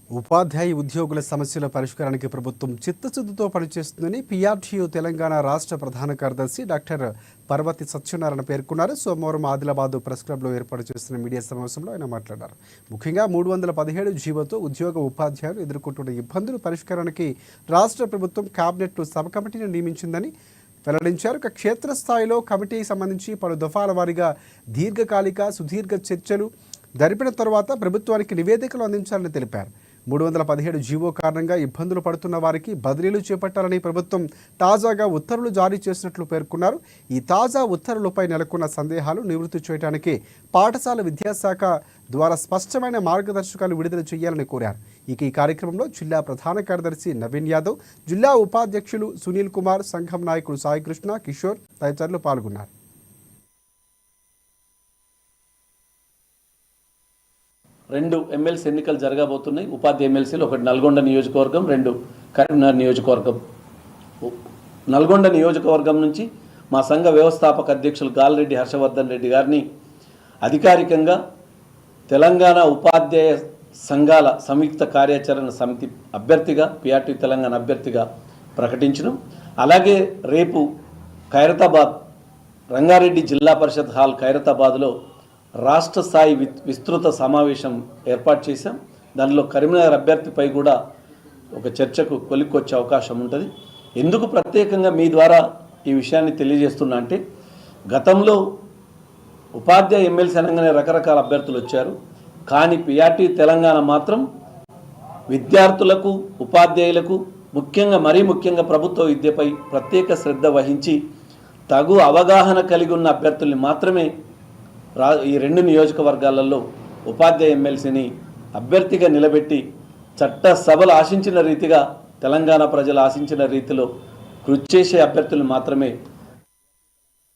ఉపాధ్యాయ ఉద్యోగుల సమస్యల పరిష్కారానికి ప్రభుత్వం చిత్తశుద్ధితో పనిచేస్తుందని పీఆర్టీయూ తెలంగాణ రాష్ట్ర ప్రధాన కార్యదర్శి డాక్టర్ పర్వతి సత్యనారాయణ పేర్కొన్నారు. సోమవారం ఆదిలాబాద్ ప్రెస్ క్లబ్లో ఏర్పాటు చేసిన మీడియా సమావేశంలో ఆయన మాట్లాడారు. ముఖ్యంగా 317 జీవోతో ఉద్యోగ ఉపాధ్యాయులు ఎదుర్కొంటున్న ఇబ్బందుల పరిష్కారానికి రాష్ట్ర ప్రభుత్వం కేబినెట్ సబ్ కమిటీని నియమించిందని వెల్లడించారు. క్షేత్రస్థాయిలో కమిటీకి సంబంధించి పలు దఫాల వారీగా దీర్ఘకాలిక సుదీర్ఘ చర్చలు జరిపిన తర్వాత ప్రభుత్వానికి నివేదికలు అందించాలని తెలిపారు. 317 జీవో కారణంగా ఇబ్బందులు పడుతున్న వారికి బదిలీలు చేపట్టాలని ప్రభుత్వం తాజాగా ఉత్తర్వులు జారీ చేసినట్లు పేర్కొన్నారు. ఈ తాజా ఉత్తర్వులపై నెలకొన్న సందేహాలు నివృత్తి చేయడానికి పాఠశాల విద్యాశాఖ ద్వారా స్పష్టమైన మార్గదర్శకాలు విడుదల చేయాలని కోరారు. ఈ కార్యక్రమంలో జిల్లా ప్రధాన కార్యదర్శి నవీన్ యాదవ్, జిల్లా ఉపాధ్యక్షులు సునీల్ కుమార్, సంఘం నాయకులు సాయికృష్ణ, కిషోర్ తదితరులు పాల్గొన్నారు. 2 ఎమ్మెల్సీ ఎన్నికలు జరగబోతున్నాయి. ఉపాధ్యాయ ఎమ్మెల్సీలు, ఒకటి నల్గొండ నియోజకవర్గం, 2 కరీంనగర్ నియోజకవర్గం. నల్గొండ నియోజకవర్గం నుంచి మా సంఘ వ్యవస్థాపక అధ్యక్షులు గాలిరెడ్డి హర్షవర్ధన్ రెడ్డి గారిని అధికారికంగా తెలంగాణ ఉపాధ్యాయ సంఘాల సంయుక్త కార్యాచరణ సమితి అభ్యర్థిగా, పీఆర్టీ తెలంగాణ అభ్యర్థిగా ప్రకటించడం. అలాగే రేపు ఖైరతాబాద్ రంగారెడ్డి జిల్లా పరిషత్ హాల్ ఖైరతాబాద్లో రాష్ట్ర స్థాయి విస్తృత సమావేశం ఏర్పాటు చేశాం. దానిలో కరీంనగర్ అభ్యర్థిపై కూడా ఒక చర్చకు కొలిక్కొచ్చే అవకాశం ఉంటుంది. ఎందుకు ప్రత్యేకంగా మీ ద్వారా ఈ విషయాన్ని తెలియజేస్తున్నా అంటే, గతంలో ఉపాధ్యాయ ఎమ్మెల్సీ అనగానే రకరకాల అభ్యర్థులు వచ్చారు. కానీ పీఆర్టీ తెలంగాణ మాత్రం విద్యార్థులకు, ఉపాధ్యాయులకు, మరీ ముఖ్యంగా ప్రభుత్వ విద్యపై ప్రత్యేక శ్రద్ధ వహించి తగు అవగాహన కలిగి ఉన్న అభ్యర్థుల్ని మాత్రమే ఈ 2 నియోజకవర్గాలలో ఉపాధ్యాయ ఎమ్మెల్సీని అభ్యర్థిగా నిలబెట్టి చట్టసభలు ఆశించిన రీతిగా, తెలంగాణ ప్రజలు ఆశించిన రీతిలో కృషి చేసే అభ్యర్థులు మాత్రమే